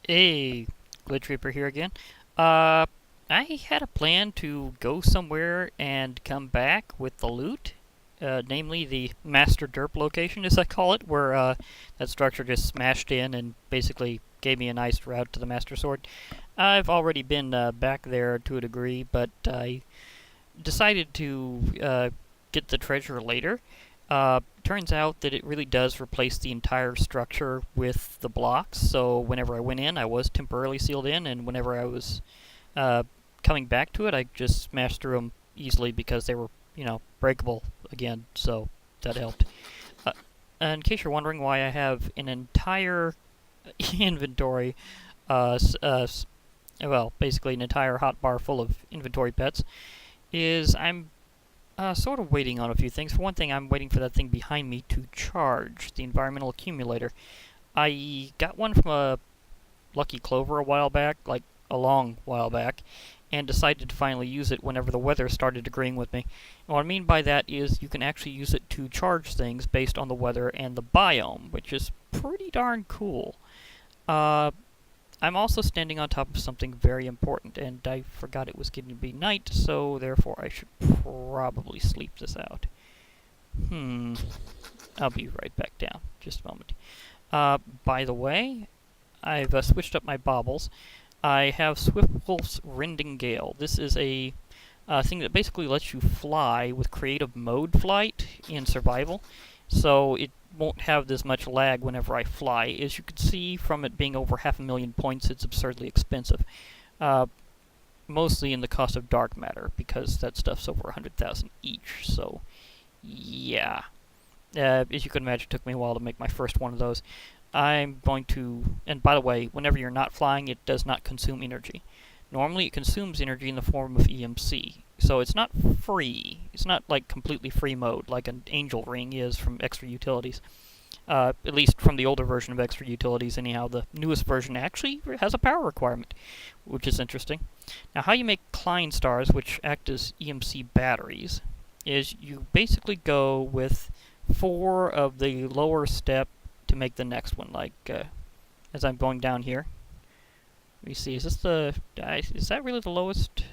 Hey, Glitch Reaper here again. Uh, I had a plan to go somewhere and come back with the loot, namely the Master Derp location, as I call it, where that structure just smashed in and basically gave me a nice route to the Master Sword. I've already been back there to a degree, but I decided to get the treasure later. Turns out that it really does replace the entire structure with the blocks, so whenever I went in, I was temporarily sealed in, and whenever I was uh, coming back to it, I just smashed through them easily because they were, breakable again, so that helped. Uh, in case you're wondering why I have an entire inventory, well, basically an entire hotbar full of inventory pets, is I'm sort of waiting on a few things. For one thing, I'm waiting for that thing behind me to charge, the environmental accumulator. I got one from a Lucky Clover a while back, like a long while back, and decided to finally use it whenever the weather started agreeing with me. And what I mean by that is you can actually use it to charge things based on the weather and the biome, which is pretty darn cool. Uh, I'm also standing on top of something very important, and I forgot it was getting to be night, so therefore I should probably sleep this out. I'll be right back down. Just a moment. By the way, I've switched up my baubles. I have Swiftwolf's Rending Gale. This is a thing that basically lets you fly with creative mode flight in survival, so it won't have this much lag whenever I fly. As you can see from it being over 500,000 points, it's absurdly expensive. Mostly in the cost of dark matter, because that stuff's over 100,000 each, so yeah. As you can imagine, it took me a while to make my first one of those. I'm going to, and by the way, whenever you're not flying, it does not consume energy. Normally it consumes energy in the form of EMC, so it's not free. It's not like completely free mode like an Angel Ring is from Extra Utilities. At least from the older version of Extra Utilities anyhow. The newest version actually has a power requirement, which is interesting. Now how you make Klein stars, which act as EMC batteries, is you basically go with 4 of the lower step to make the next one, like as I'm going down here. Let me see, is that really the lowest?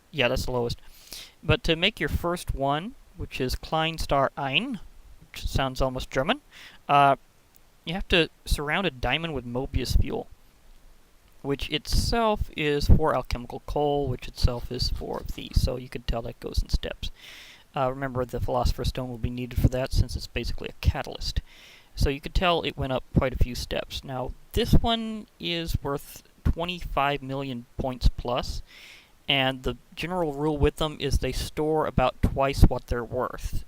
Yeah, that's the lowest. But to make your first one, which is Klein star ein, which sounds almost German, you have to surround a diamond with Mobius fuel, which itself is for alchemical coal, which itself is for these, so you can tell that goes in steps. Remember, the Philosopher's Stone will be needed for that, since it's basically a catalyst. So you could tell it went up quite a few steps. Now, this one is worth 25 million points plus, and the general rule with them is they store about twice what they're worth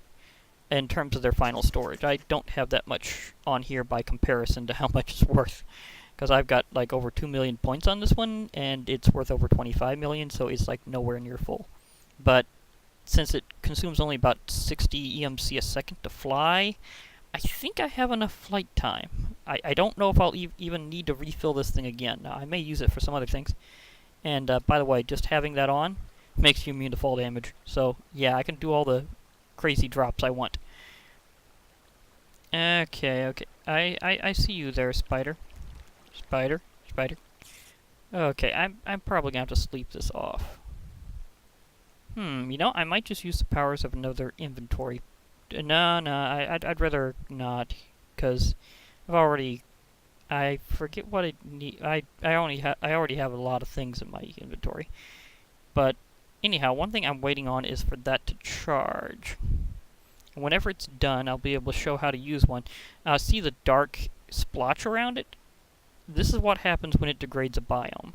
in terms of their final storage. I don't have that much on here by comparison to how much it's worth, because I've got like over 2 million points on this one, and it's worth over 25 million, so it's like nowhere near full. But since it consumes only about 60 EMC a second to fly, I think I have enough flight time. I don't know if I'll even need to refill this thing again. Now, I may use it for some other things. And by the way, just having that on makes you immune to fall damage. So, yeah, I can do all the crazy drops I want. Okay. I see you there, Spider. Spider. Okay, I'm probably going to have to sleep this off. I might just use the powers of another inventory. No, I'd rather not, because I forget what I need. I already have a lot of things in my inventory. But anyhow, one thing I'm waiting on is for that to charge. And whenever it's done, I'll be able to show how to use one. See the dark splotch around it? This is what happens when it degrades a biome.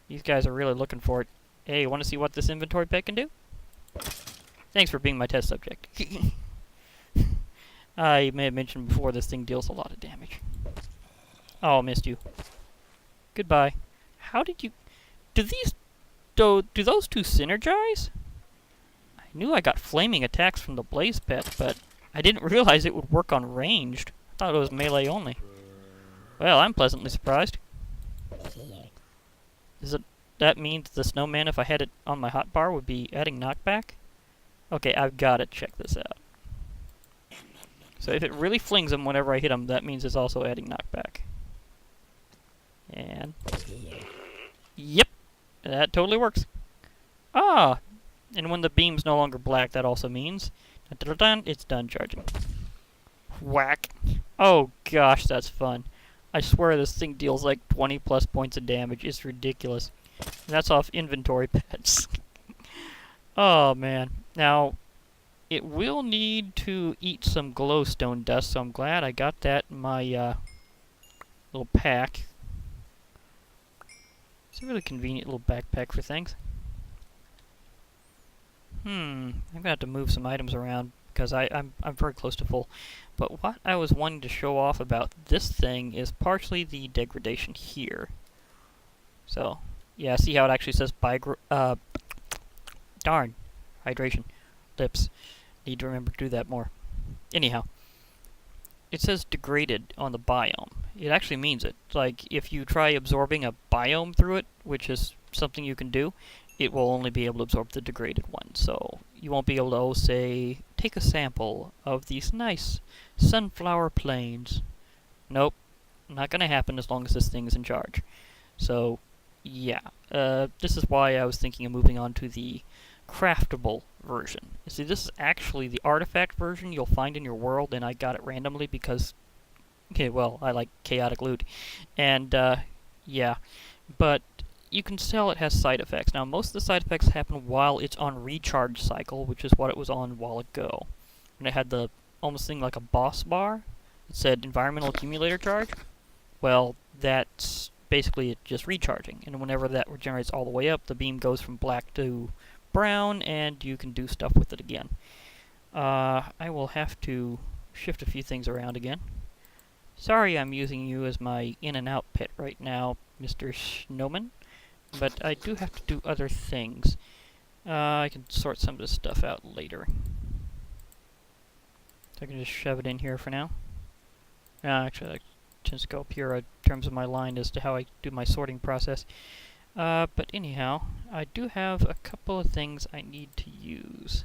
These guys are really looking for it. Hey, want to see what this inventory pet can do? Thanks for being my test subject. I may have mentioned before this thing deals a lot of damage. Oh, missed you. Goodbye. How did you... Do those two synergize? I knew I got flaming attacks from the blaze pet, but I didn't realize it would work on ranged. I thought it was melee only. Well, I'm pleasantly surprised. That means the snowman, if I had it on my hotbar, would be adding knockback? Okay, I've got to check this out. So if it really flings them whenever I hit them, that means it's also adding knockback. And... yep! That totally works. Ah! And when the beam's no longer black, that also means... dun, dun, dun, dun, it's done charging. Whack! Oh gosh, that's fun. I swear this thing deals like 20 plus points of damage. It's ridiculous. And that's off inventory pets. Oh man. Now, it will need to eat some glowstone dust, so I'm glad I got that in my little pack. It's a really convenient little backpack for things. I'm gonna have to move some items around because I'm very close to full. But what I was wanting to show off about this thing is partially the degradation here. So, yeah, see how it actually says darn, hydration, lips. Need to remember to do that more. Anyhow, it says degraded on the biome. It actually means it. Like, if you try absorbing a biome through it, which is something you can do, it will only be able to absorb the degraded one. So you won't be able to, say, take a sample of these nice sunflower plains. Nope, not going to happen as long as this thing is in charge. So, yeah. This is why I was thinking of moving on to the craftable version. You see, this is actually the artifact version you'll find in your world, and I got it randomly because, okay, well, I like chaotic loot. And, yeah. But you can tell it has side effects. Now, most of the side effects happen while it's on recharge cycle, which is what it was on a while ago. And it had the almost thing like a boss bar. It said environmental accumulator charge. Well, that's basically it just recharging. And whenever that regenerates all the way up, the beam goes from black to brown, and you can do stuff with it again. I will have to shift a few things around again. Sorry I'm using you as my in and out pet right now, Mr. Snowman. But I do have to do other things. I can sort some of this stuff out later. So I can just shove it in here for now. Actually, I just go up here in terms of my line as to how I do my sorting process. But anyhow, I do have a couple of things I need to use.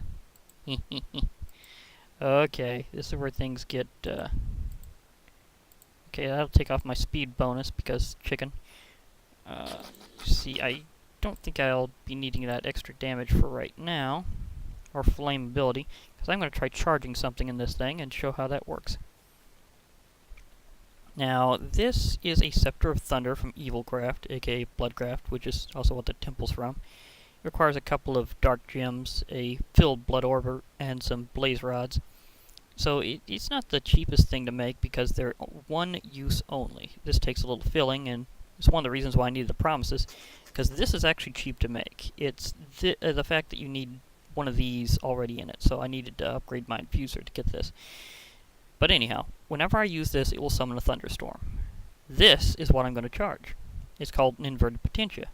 Okay, this is where things get... okay, that'll take off my speed bonus because chicken. See, I don't think I'll be needing that extra damage for right now, or flammability, because I'm going to try charging something in this thing and show how that works. Now, this is a Scepter of Thunder from Evilcraft, aka Bloodcraft, which is also what the temple's from. It requires a couple of dark gems, a filled blood orb, and some blaze rods. So it's not the cheapest thing to make because they're one use only. This takes a little filling, and it's one of the reasons why I needed the promises, because this is actually cheap to make. It's the fact that you need one of these already in it, so I needed to upgrade my infuser to get this. But anyhow, whenever I use this, it will summon a thunderstorm. This is what I'm going to charge. It's called an inverted potentia,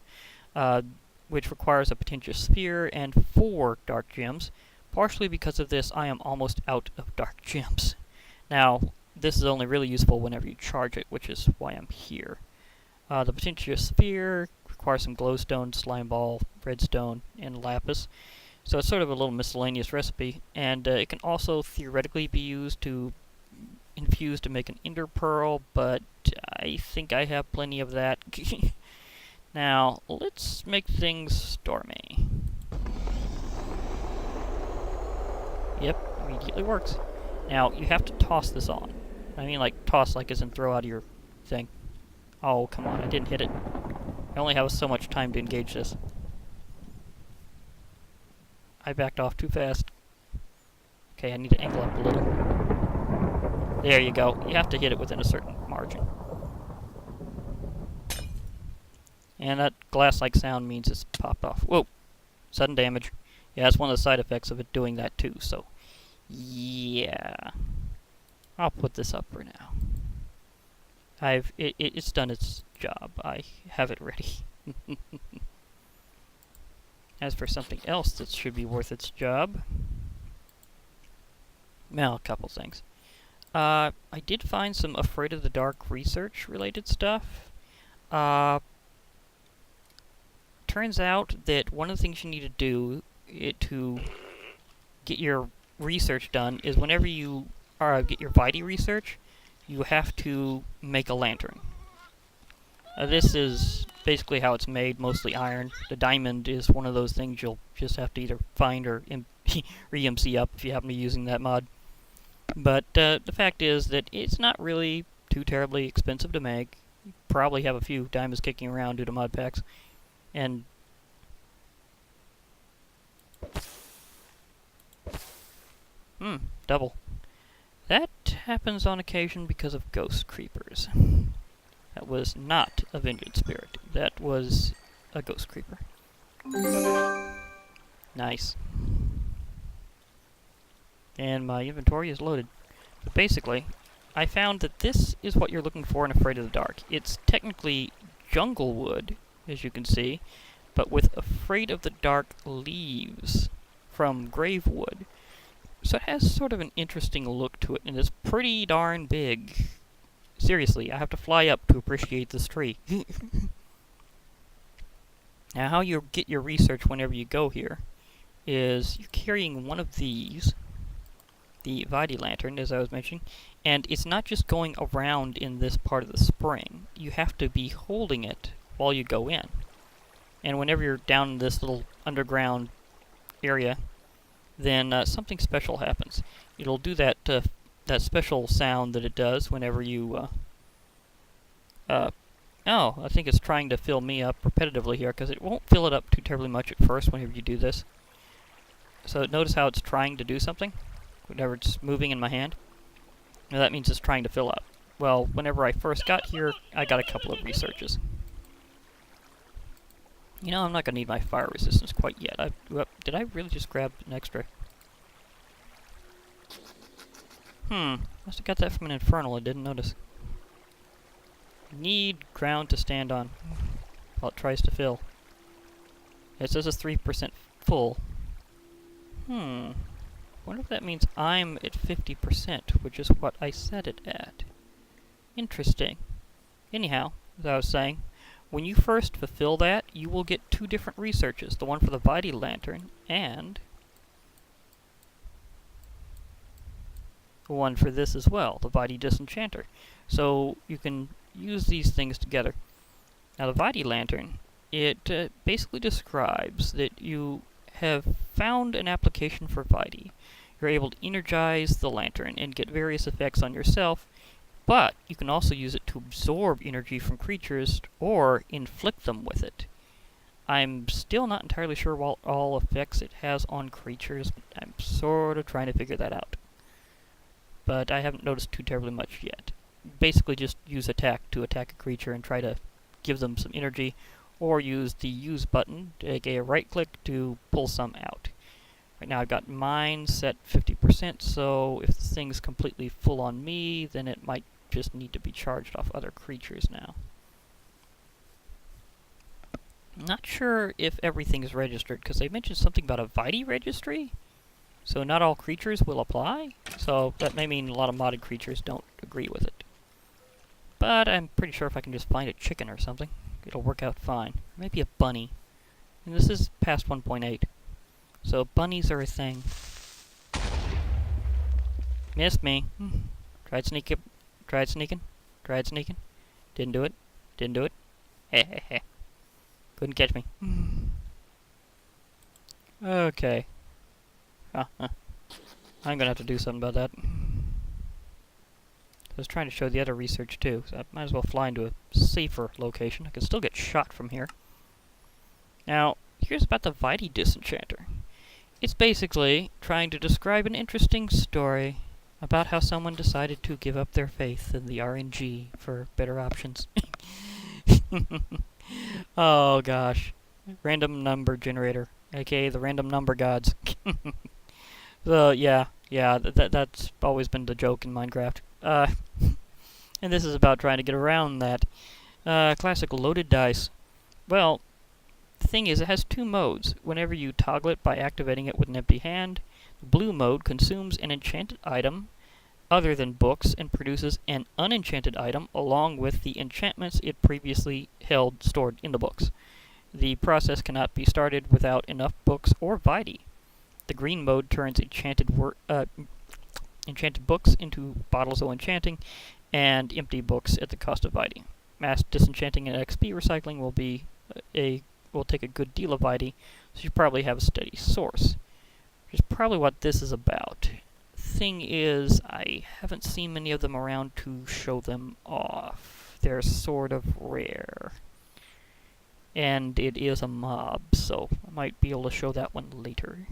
which requires a potentia sphere and 4 dark gems. Partially because of this, I am almost out of dark gems. Now, this is only really useful whenever you charge it, which is why I'm here. The Potentia Sphere requires some glowstone, slime ball, redstone, and lapis. So it's sort of a little miscellaneous recipe, and it can also theoretically be used to infuse to make an ender pearl, but I think I have plenty of that. Now, let's make things stormy. Yep, immediately works. Now, you have to toss this on. I mean, like, toss like as in throw out of your thing. Oh, come on, I didn't hit it. I only have so much time to engage this. I backed off too fast. Okay, I need to angle up a little. There you go. You have to hit it within a certain margin. And that glass-like sound means it's popped off. Whoa! Sudden damage. Yeah, that's one of the side effects of it doing that too, so... yeah. I'll put this up for now. It's done its job. I have it ready. As for something else that should be worth its job... well, a couple things. I did find some Afraid of the Dark research-related stuff. Turns out that one of the things you need to do to get your research done is whenever you get your Vitae research, you have to make a lantern. This is basically how it's made, mostly iron. The diamond is one of those things you'll just have to either find or re-MC up if you happen to be using that mod. But the fact is that it's not really too terribly expensive to make. You probably have a few diamonds kicking around due to mod packs. And double. That happens on occasion because of ghost creepers. That was not a vengeance spirit. That was a ghost creeper. Nice. And my inventory is loaded. But basically, I found that this is what you're looking for in Afraid of the Dark. It's technically jungle wood, as you can see, but with Afraid of the Dark leaves from grave wood. So it has sort of an interesting look to it, and it's pretty darn big. Seriously, I have to fly up to appreciate this tree. Now, how you get your research whenever you go here is you're carrying one of these, the Vitae lantern, as I was mentioning, and it's not just going around in this part of the spring. You have to be holding it while you go in. And whenever you're down in this little underground area, then something special happens. It'll do that that special sound that it does whenever you oh, I think it's trying to fill me up repetitively here, because it won't fill it up too terribly much at first whenever you do this. So notice how it's trying to do something whenever it's moving in my hand. Now that means it's trying to fill up. Well, whenever I first got here, I got a couple of researches. You know, I'm not going to need my fire resistance quite yet. Did I really just grab an extra? Must have got that from an infernal, I didn't notice. Need ground to stand on while it tries to fill. It says it's 3% full. Wonder if that means I'm at 50%, which is what I set it at. Interesting. Anyhow, as I was saying, when you first fulfill that, you will get two different researches. The one for the Vitae lantern, and the one for this as well, the Vitae disenchanter. So you can use these things together. Now the Vitae lantern, it basically describes that you have found an application for Vitae. You're able to energize the lantern and get various effects on yourself, but you can also use it to absorb energy from creatures or inflict them with it. I'm still not entirely sure what all effects it has on creatures, but I'm sort of trying to figure that out. But I haven't noticed too terribly much yet. Basically just use attack to attack a creature and try to give them some energy, or use the use button, aka right click, to pull some out. Right now I've got mine set 50%, so if the thing's completely full on me, then it might just need to be charged off other creatures now. I'm not sure if everything is registered, because they mentioned something about a Vitae registry, so not all creatures will apply, so that may mean a lot of modded creatures don't agree with it. But I'm pretty sure if I can just find a chicken or something, it'll work out fine. Maybe a bunny. And this is past 1.8. So bunnies are a thing. Missed me. Tried sneaking. Tried sneaking. Tried sneaking. Didn't do it. Didn't do it. Heh. Couldn't catch me. Okay. I'm gonna have to do something about that. I was trying to show the other research too, so I might as well fly into a safer location. I can still get shot from here. Now, here's about the Vitae disenchanter. It's basically trying to describe an interesting story about how someone decided to give up their faith in the RNG for better options. Oh gosh. Random number generator, aka the random number gods. So yeah, that's always been the joke in Minecraft. And this is about trying to get around that. Classic loaded dice. Well, the thing is, it has two modes. Whenever you toggle it by activating it with an empty hand, the blue mode consumes an enchanted item other than books and produces an unenchanted item along with the enchantments it previously held stored in the books. The process cannot be started without enough books or Vitae. The green mode turns enchanted books into bottles of enchanting, and empty books at the cost of Vitae. Mass disenchanting and XP recycling will take a good deal of Vitae, so you probably have a steady source. Which is probably what this is about. Thing is, I haven't seen many of them around to show them off. They're sort of rare. And it is a mob, so I might be able to show that one later.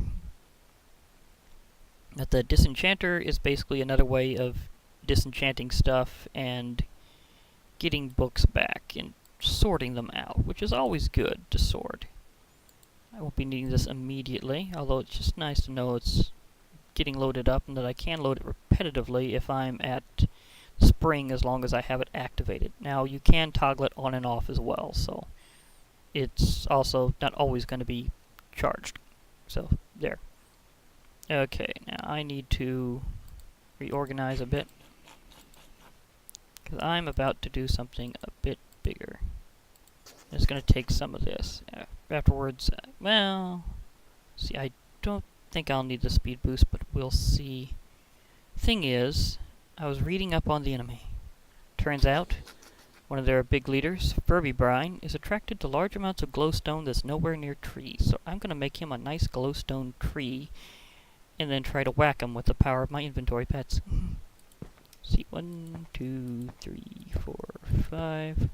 But the disenchanter is basically another way of disenchanting stuff and getting books back and sorting them out, which is always good to sort. I won't be needing this immediately, although it's just nice to know it's getting loaded up and that I can load it repetitively if I'm at spring as long as I have it activated. Now, you can toggle it on and off as well, so it's also not always going to be charged. So, there. Okay, now I need to reorganize a bit, because I'm about to do something a bit bigger. It's going to take some of this. Afterwards, well, see, I don't think I'll need the speed boost, but we'll see. Thing is, I was reading up on the enemy. Turns out, one of their big leaders, Furbybrine, is attracted to large amounts of glowstone that's nowhere near trees. So I'm going to make him a nice glowstone tree, and then try to whack him with the power of my inventory pets. See, 1, 2, 3, 4, 5.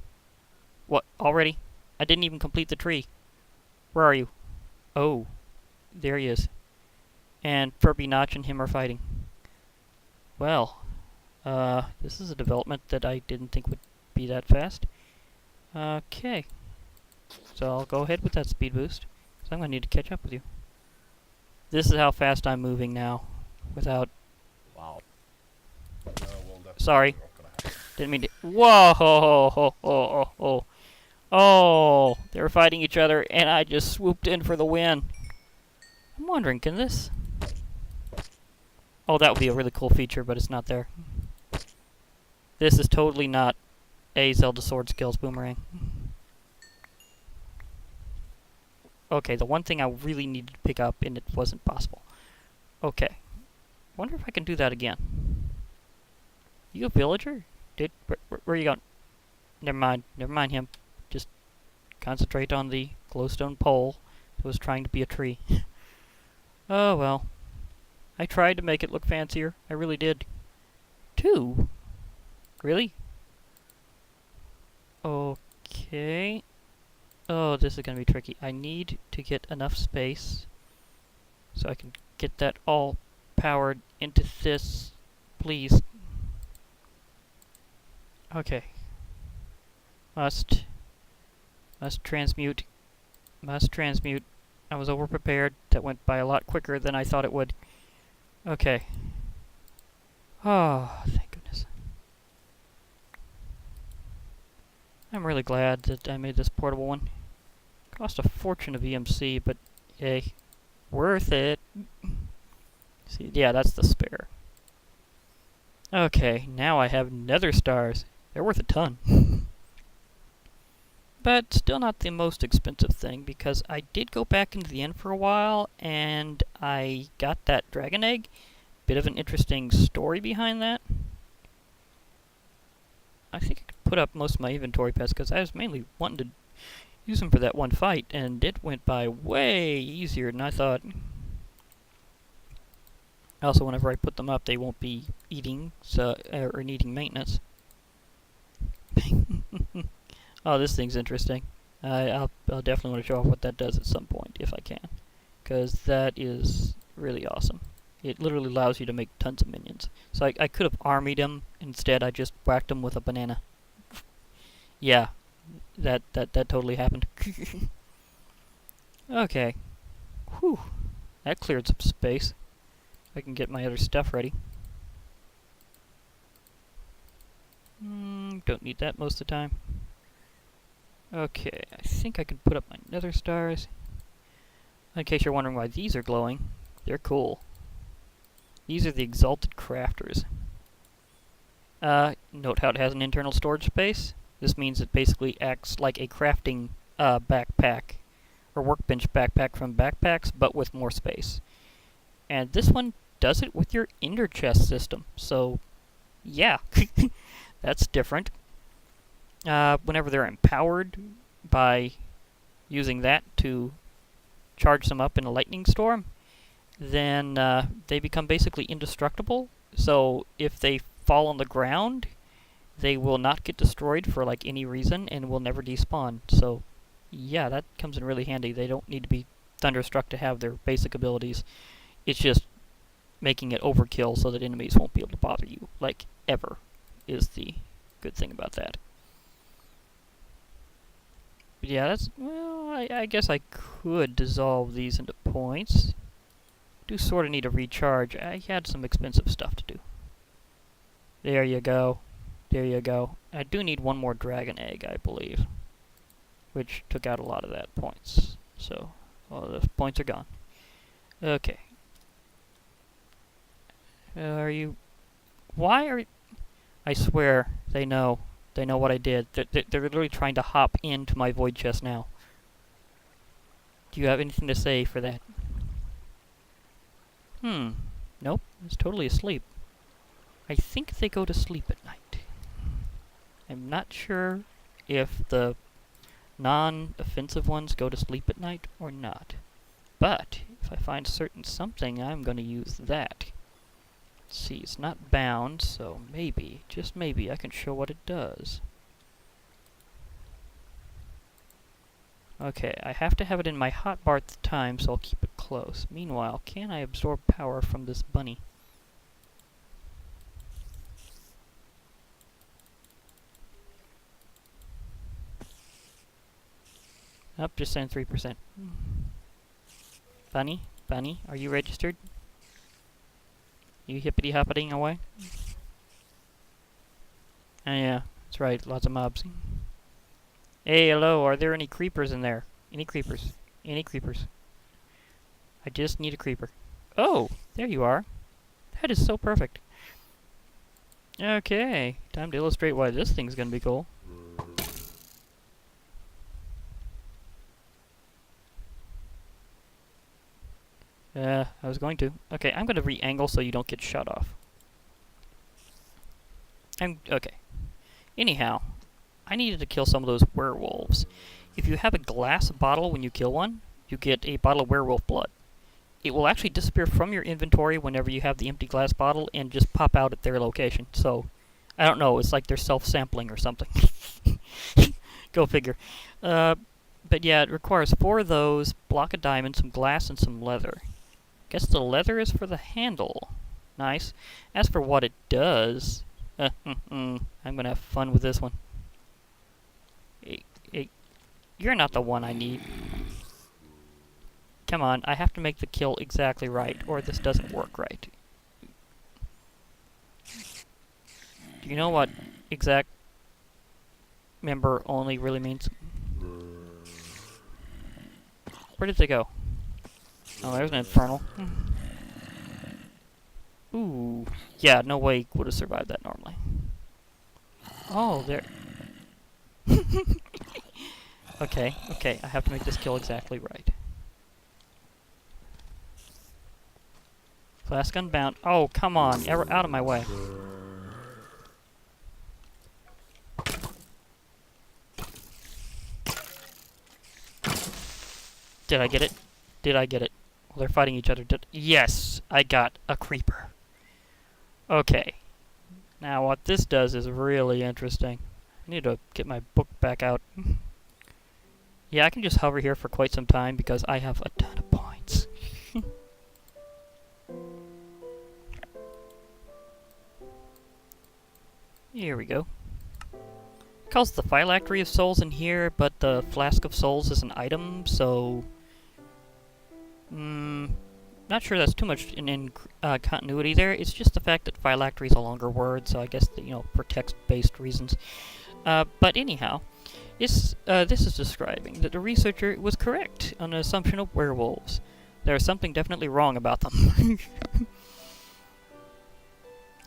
What, already? I didn't even complete the tree. Where are you? Oh, there he is. And Furby Notch and him are fighting. Well, this is a development that I didn't think would be that fast. Okay. So I'll go ahead with that speed boost, so I'm going to need to catch up with you. This is how fast I'm moving now, without... Wow. Sorry. Didn't mean to... Whoa! Oh, oh, oh, oh. Oh, they were fighting each other, and I just swooped in for the win. I'm wondering, can this... Oh, that would be a really cool feature, but it's not there. This is totally not a Zelda Sword Skills Boomerang. Okay, the one thing I really needed to pick up, and it wasn't possible. Okay. Wonder if I can do that again. You a villager? Where are you going? Never mind him. Just concentrate on the glowstone pole that was trying to be a tree. Oh well. I tried to make it look fancier. I really did. 2? Really? Okay. Oh, this is going to be tricky. I need to get enough space so I can get that all powered into this. Please. Okay. Must transmute. Must transmute. I was overprepared. That went by a lot quicker than I thought it would. Okay. Oh, thank goodness. I'm really glad that I made this portable one. Cost a fortune of EMC, but hey, worth it. See, yeah, that's the spare. Okay, now I have nether stars. They're worth a ton. But still not the most expensive thing, because I did go back into the inn for a while, and I got that dragon egg. Bit of an interesting story behind that. I think I could put up most of my inventory pets, because I was mainly wanting to use them for that one fight, and it went by way easier than I thought. Also, whenever I put them up, they won't be eating, or needing maintenance. Oh, this thing's interesting. I'll definitely want to show off what that does at some point, if I can. Because that is really awesome. It literally allows you to make tons of minions. So I could have armied him. Instead, I just whacked him with a banana. Yeah, that totally happened. Okay. Whew. That cleared some space. I can get my other stuff ready. Don't need that most of the time. Okay, I think I can put up my nether stars. In case you're wondering why these are glowing, they're cool. These are the Exalted Crafters. Note how it has an internal storage space. This means it basically acts like a crafting backpack, or workbench backpack from backpacks, but with more space. And this one does it with your ender chest system. So, yeah, that's different. Whenever they're empowered by using that to charge them up in a lightning storm, then they become basically indestructible. So if they fall on the ground, they will not get destroyed for like any reason and will never despawn. So yeah, that comes in really handy. They don't need to be thunderstruck to have their basic abilities. It's just making it overkill so that enemies won't be able to bother you, like, ever, is the good thing about that. But yeah, that's, well, I guess I could dissolve these into points. Do sort of need a recharge. I had some expensive stuff to do. There you go. There you go. I do need one more dragon egg, I believe, which took out a lot of that points. So, all those points are gone. Okay. Are you... Why are... I swear, they know. They know what I did. They're literally trying to hop into my void chest now. Do you have anything to say for that? Nope. It's totally asleep. I think they go to sleep at night. I'm not sure if the non-offensive ones go to sleep at night or not. But if I find certain something, I'm going to use that. Let's see, it's not bound, so maybe, just maybe, I can show what it does. Okay, I have to have it in my hotbar at the time, so I'll keep it close. Meanwhile, can I absorb power from this bunny? Up, just saying 3%. Bunny? Bunny, are you registered? You hippity-hoppiting away? Oh yeah, that's right, lots of mobs. Hey, hello, are there any creepers in there? Any creepers? Any creepers? I just need a creeper. Oh, there you are. That is so perfect. Okay, time to illustrate why this thing's gonna be cool. I was going to. Okay, I'm gonna re-angle so you don't get shut off. Okay. Anyhow, I needed to kill some of those werewolves. If you have a glass bottle when you kill one, you get a bottle of werewolf blood. It will actually disappear from your inventory whenever you have the empty glass bottle and just pop out at their location. So, I don't know, it's like they're self-sampling or something. Go figure. But yeah, it requires 4 of those, block of diamond, some glass, and some leather. Guess the leather is for the handle. Nice. As for what it does, I'm gonna have fun with this one. You're not the one I need. Come on, I have to make the kill exactly right, or this doesn't work right. Do you know what exact member only really means? Where did they go? Oh, there's an infernal. Ooh. Yeah, no way would have survived that normally. Oh, there... Okay, I have to make this kill exactly right. Flask unbound. Oh, come on, out of my way. Did I get it? Did I get it? Well, they're fighting each other. Yes, I got a creeper. Okay. Now what this does is really interesting. I need to get my book back out. Yeah, I can just hover here for quite some time because I have a ton of points. Here we go. It calls the Phylactery of Souls in here, but the Flask of Souls is an item, so... not sure that's too much in continuity there. It's just the fact that phylactery is a longer word, so I guess, for text-based reasons. But anyhow, this is describing that the researcher was correct on an assumption of werewolves. There is something definitely wrong about them.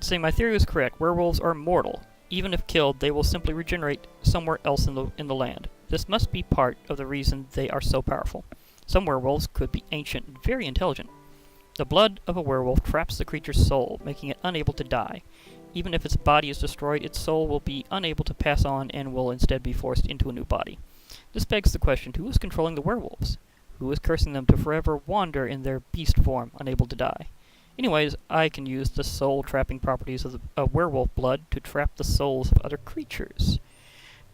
Saying my theory was correct. Werewolves are mortal. Even if killed, they will simply regenerate somewhere else in the land. This must be part of the reason they are so powerful. Some werewolves could be ancient and very intelligent. The blood of a werewolf traps the creature's soul, making it unable to die. Even if its body is destroyed, its soul will be unable to pass on and will instead be forced into a new body. This begs the question, who is controlling the werewolves? Who is cursing them to forever wander in their beast form, unable to die? Anyways, I can use the soul-trapping properties of werewolf blood to trap the souls of other creatures.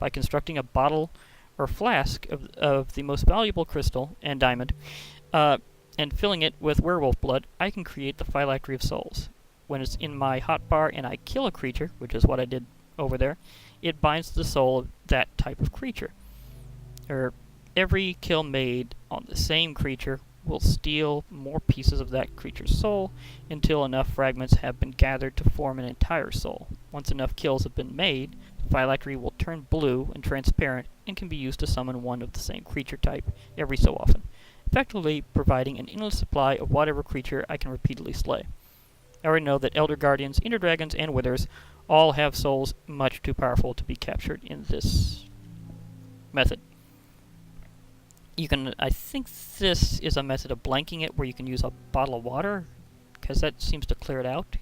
By constructing a bottle or flask of the most valuable crystal and diamond, and filling it with werewolf blood, I can create the phylactery of souls. When it's in my hotbar and I kill a creature, which is what I did over there, it binds the soul of that type of creature. Every kill made on the same creature will steal more pieces of that creature's soul until enough fragments have been gathered to form an entire soul. Once enough kills have been made, the phylactery will turn blue and transparent and can be used to summon one of the same creature type every so often, effectively providing an endless supply of whatever creature I can repeatedly slay. I already know that Elder Guardians, Ender Dragons, and Withers all have souls much too powerful to be captured in this method. I think this is a method of blanking it where you can use a bottle of water, because that seems to clear it out.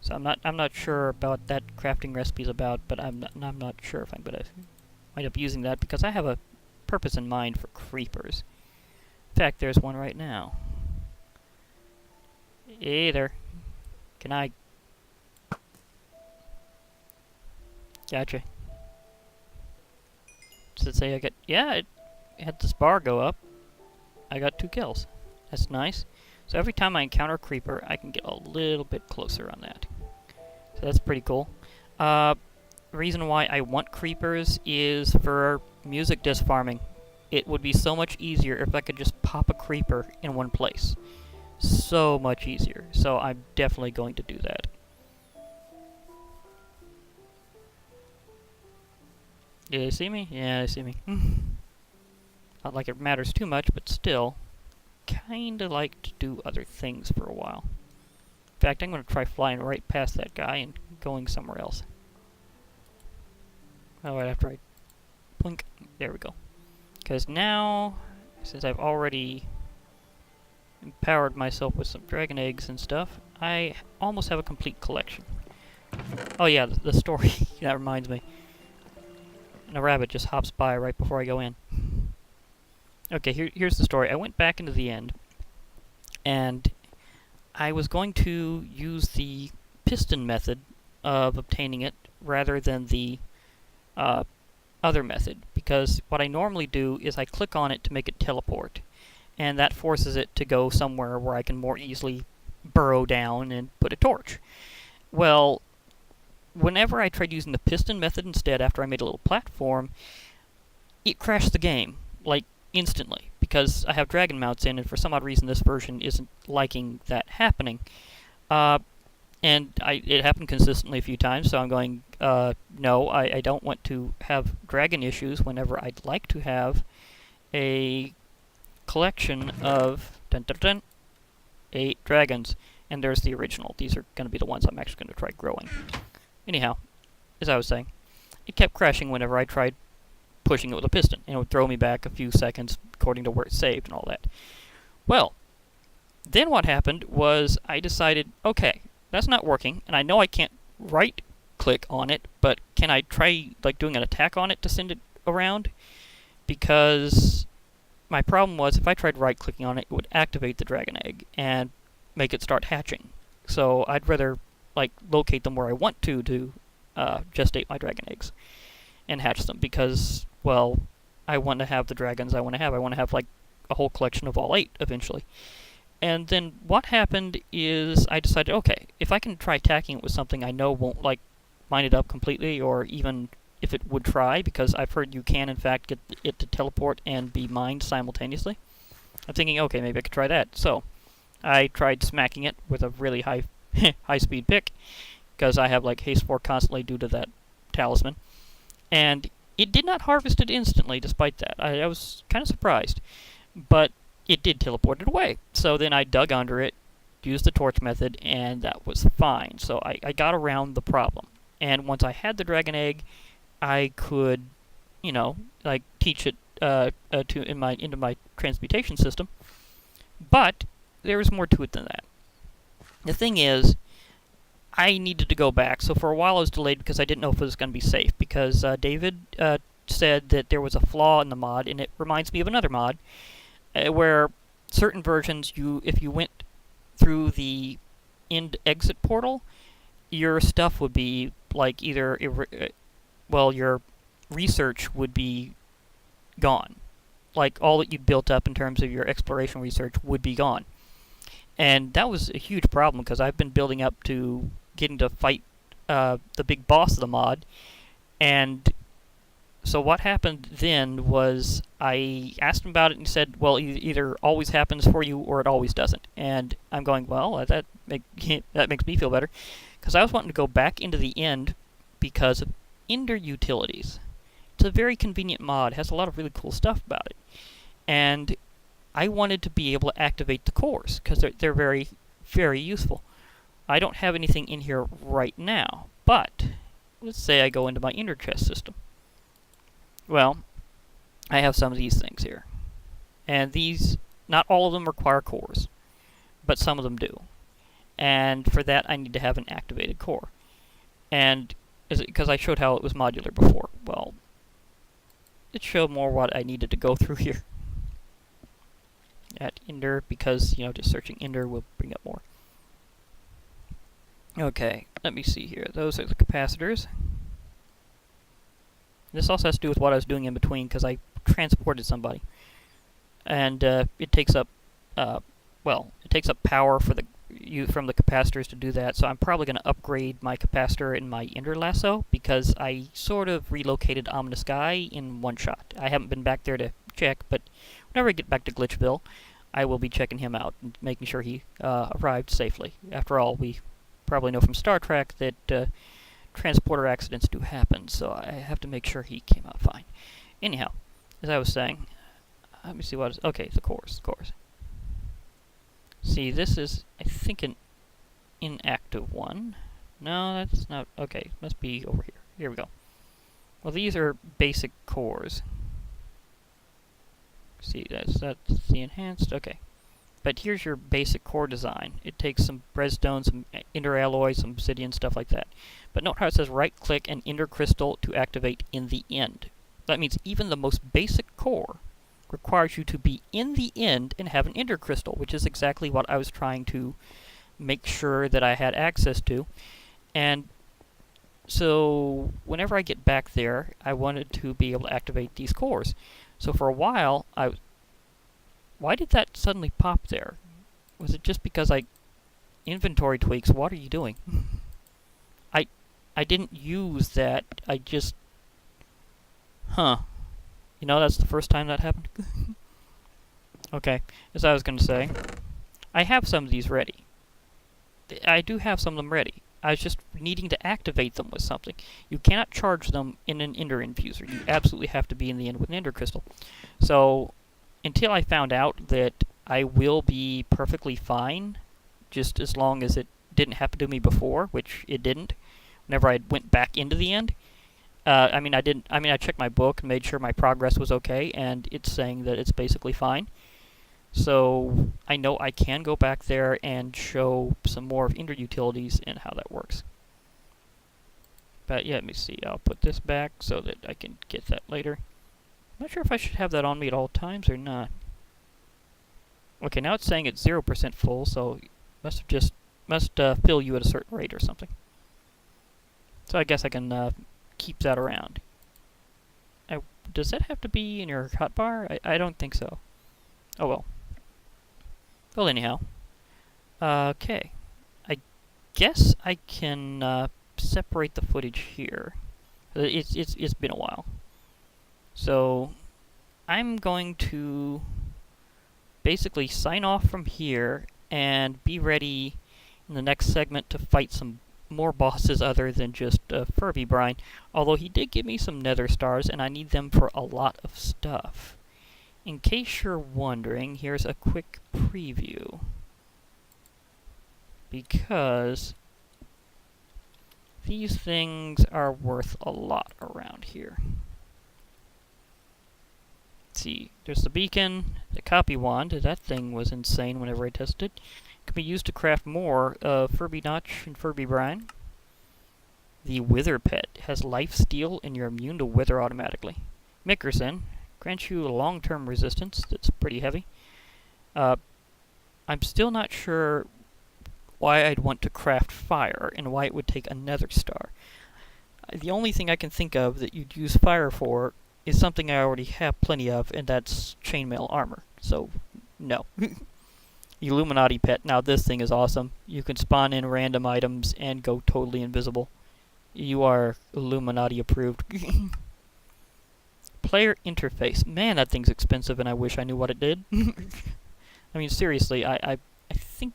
So I'm not sure about that crafting recipe's about, but I'm not sure if I'm gonna wind up using that because I have a purpose in mind for creepers. In fact, there's one right now. Hey there. Can I? Gotcha. Does it say I get? Yeah, it had this bar go up. I got 2 kills. That's nice. So every time I encounter a creeper, I can get a little bit closer on that. So that's pretty cool. Reason why I want creepers is for music disc farming. It would be so much easier if I could just pop a creeper in one place. So much easier. So I'm definitely going to do that. Did they see me? Yeah, they see me. Not like it matters too much, but still, kinda like to do other things for a while. In fact, I'm gonna try flying right past that guy and going somewhere else. Oh, right after I blink. There we go. Because now, since I've already empowered myself with some dragon eggs and stuff, I almost have a complete collection. Oh yeah, the story. That reminds me. And a rabbit just hops by right before I go in. Okay, here's the story. I went back into the end, and I was going to use the piston method of obtaining it rather than the other method, because what I normally do is I click on it to make it teleport, and that forces it to go somewhere where I can more easily burrow down and put a torch. Well, whenever I tried using the piston method instead after I made a little platform, it crashed the game, like, instantly, because I have dragon mounts in, and for some odd reason this version isn't liking that happening. And it happened consistently a few times, so I'm going, no, I don't want to have dragon issues whenever I'd like to have a collection of 8 dragons. And there's the original. These are going to be the ones I'm actually going to try growing. Anyhow, as I was saying, it kept crashing whenever I tried pushing it with a piston, and it would throw me back a few seconds according to where it's saved and all that. Well, then what happened was I decided, okay, that's not working, and I know I can't right-click on it, but can I try like doing an attack on it to send it around? Because my problem was if I tried right-clicking on it, it would activate the dragon egg and make it start hatching. So I'd rather like locate them where I want to gestate my dragon eggs and hatch them, because, well, I want to have the dragons I want to have. I want to have like a whole collection of all 8 eventually. And then what happened is I decided, okay, if I can try attacking it with something I know won't like line it up completely, or even if it would try, because I've heard you can in fact get it to teleport and be mined simultaneously. I'm thinking, okay, maybe I could try that. So I tried smacking it with a really high speed pick, because I have like haste 4 constantly due to that talisman. And it did not harvest it instantly, despite that. I was kind of surprised. But it did teleport it away. So then I dug under it, used the torch method, and that was fine. So I got around the problem. And once I had the dragon egg, I could, you know, like teach it into my transmutation system. But there's more to it than that. The thing is, I needed to go back, so for a while I was delayed because I didn't know if it was going to be safe, because David said that there was a flaw in the mod, and it reminds me of another mod, where certain versions, if you went through the end-exit portal, your stuff would be, like, either, well, your research would be gone. Like, all that you'd built up in terms of your exploration research would be gone. And that was a huge problem, because I've been building up to getting to fight the big boss of the mod, and so what happened then was I asked him about it, and he said, well, either always happens for you or it always doesn't. And I'm going, well, that makes me feel better, because I was wanting to go back into the end because of Ender utilities. It's a very convenient mod, has a lot of really cool stuff about it. And I wanted to be able to activate the cores, because they're very, very useful. I don't have anything in here right now, but let's say I go into my Ender chest system. Well, I have some of these things here. And these, not all of them require cores, but some of them do. And for that, I need to have an activated core. And because I showed how it was modular before. Well, it showed more what I needed to go through here. At Ender, because, just searching Ender will bring up more. Okay, let me see here. Those are the capacitors. This also has to do with what I was doing in between, because I transported somebody. And it takes up, it takes up power from the capacitors to do that, so I'm probably going to upgrade my capacitor in my Ender lasso, because I sort of relocated Ominous Guy in one shot. I haven't been back there to check, but whenever I get back to Glitchville, I will be checking him out and making sure he arrived safely. After all, we probably know from Star Trek that transporter accidents do happen, so I have to make sure he came out fine. Anyhow, as I was saying, let me see what is... Okay, the cores. See, this is, I think, an inactive one. No, that's not... Okay, must be over here. Here we go. Well, these are basic cores. See, that's the enhanced... Okay. But here's your basic core design. It takes some redstone, some ender alloy, some obsidian, stuff like that. But note how it says right-click an ender crystal to activate in the end. That means even the most basic core requires you to be in the end and have an ender crystal, which is exactly what I was trying to make sure that I had access to. And so whenever I get back there, I wanted to be able to activate these cores. So for a while, why did that suddenly pop there? Was it just because inventory tweaks? What are you doing? I didn't use that. I just... Huh. That's the first time that happened. Okay, as I was going to say, I have some of these ready. I do have some of them ready. I was just needing to activate them with something. You cannot charge them in an Ender infuser. You absolutely have to be in the end with an Ender crystal. So, until I found out that I will be perfectly fine, just as long as it didn't happen to me before, which it didn't, whenever I went back into the end. I checked my book and made sure my progress was okay, and it's saying that it's basically fine. So I know I can go back there and show some more of Ender utilities and how that works. But yeah, let me see. I'll put this back so that I can get that later. I'm not sure if I should have that on me at all times or not. Okay, now it's saying it's 0% full, so it must fill you at a certain rate or something. So I guess I can keep that around. Does that have to be in your hotbar? I don't think so. Oh well. Well, anyhow. Okay. I guess I can separate the footage here. It's been a while. So I'm going to basically sign off from here and be ready in the next segment to fight some more bosses other than just Furby Brine. Although he did give me some nether stars, and I need them for a lot of stuff. In case you're wondering, here's a quick preview. Because these things are worth a lot around here. Let's see. There's the beacon, the copy wand. That thing was insane whenever I tested it. Can be used to craft more Furby Notch and Furby Brine. The Wither Pet has life steal and you're immune to wither automatically. Mickerson grants you a long-term resistance. That's pretty heavy. I'm still not sure why I'd want to craft fire and why it would take a nether star. The only thing I can think of that you'd use fire for is something I already have plenty of, and that's chainmail armor. So, no. Illuminati Pet. Now this thing is awesome. You can spawn in random items and go totally invisible. You are Illuminati approved. Player interface. Man, that thing's expensive and I wish I knew what it did. I mean, seriously, I think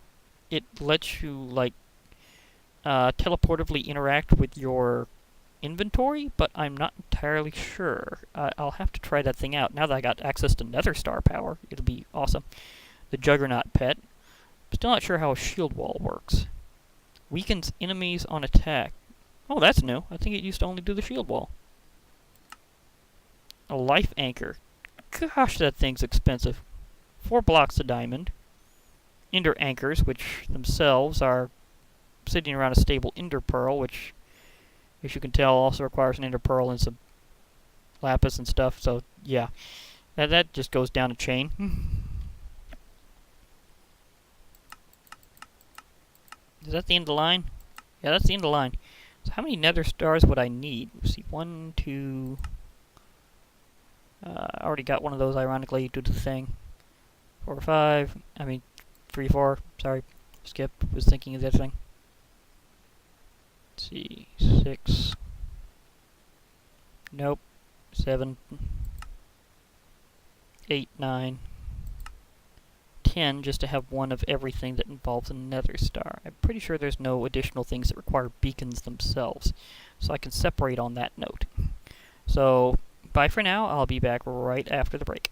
it lets you, like, teleportively interact with your inventory, but I'm not entirely sure. I'll have to try that thing out. Now that I got access to nether star power, it'll be awesome. The Juggernaut Pet. Still not sure how a shield wall works. Weakens enemies on attack. Oh, that's new. I think it used to only do the shield wall. A life anchor. Gosh, that thing's expensive. 4 blocks of diamond. Ender anchors, which themselves are sitting around a stable ender pearl, which, as you can tell, also requires an ender pearl and some lapis and stuff. So, yeah. That just goes down a chain. Is that the end of the line? Yeah, that's the end of the line. So how many nether stars would I need? Let's see, 1, 2... I already got one of those, ironically, due to the thing. 4, 5... I mean, 3, 4... Sorry, skip. Was thinking of that thing. Let's see, 6... Nope. 7... 8, 9... 10 just to have one of everything that involves a nether star. I'm pretty sure there's no additional things that require beacons themselves, so I can separate on that note. So, bye for now. I'll be back right after the break.